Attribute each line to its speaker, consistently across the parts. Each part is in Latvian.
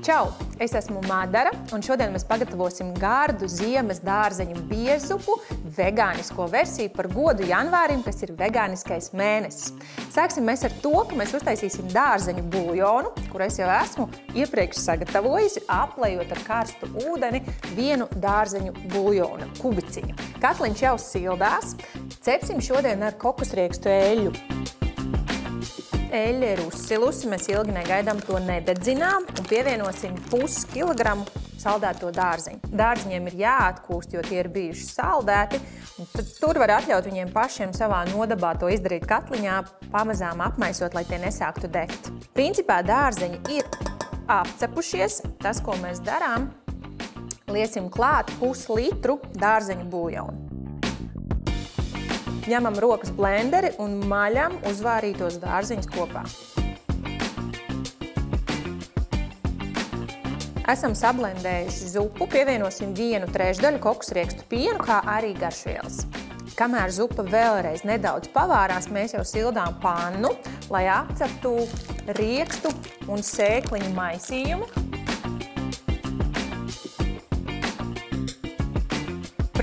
Speaker 1: Čau! Es esmu Madara, un šodien mēs pagatavosim gardu ziemas dārzeņu biezupu, vegānisko versiju par godu janvārim, kas ir vegāniskais mēnesis. Sāksim mēs ar to, ka mēs uztaisīsim dārzeņu buljonu, kur es jau esmu iepriekš sagatavojusi, aplejot ar karstu ūdeni vienu dārzeņu buljona kubiciņu. Katliņš jau sildās. Cepsim šodien ar kokosriekstu eļļu. Eļļa ir uzsilusi, mēs ilgi negaidām, to nededzinām un pievienosim pusi kilogramu saldēto dārziņu. Dārziņiem ir jāatkūst, jo tie ir bijuši saldēti, un tad tur var atļaut viņiem pašiem savā nodabā to izdarīt katliņā, pamazām apmaisot, lai tie nesāktu degt. Principā dārziņi ir apcepušies. Tas, ko mēs darām, liesim klāt puslitru dārzeņu buljonu. Ņemam rokas blenderi un maļam uzvārītos dārziņus kopā. Esam sablendējuši zupu, pievienosim 1/3 kokosriekstu pienu, kā arī garšvielas. Kamēr zupa vēlreiz nedaudz pavārās, mēs jau sildām pannu, lai apceptu riekstu un sēkliņu maisījumu.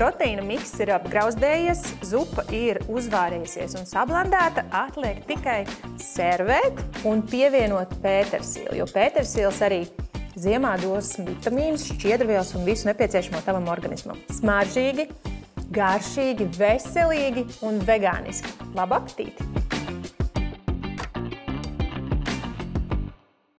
Speaker 1: Proteīna miks ir apgrauzdējies, zupa ir uzvārījusies un sablendēta, atliek tikai servēt un pievienot pētersīli, jo pētersīls arī ziemā dos vitamīnus, šķiedrvielas un visu nepieciešamo tavam organismam. Smaržīgi, garšīgi, veselīgi un vegāniski. Labu apetīti!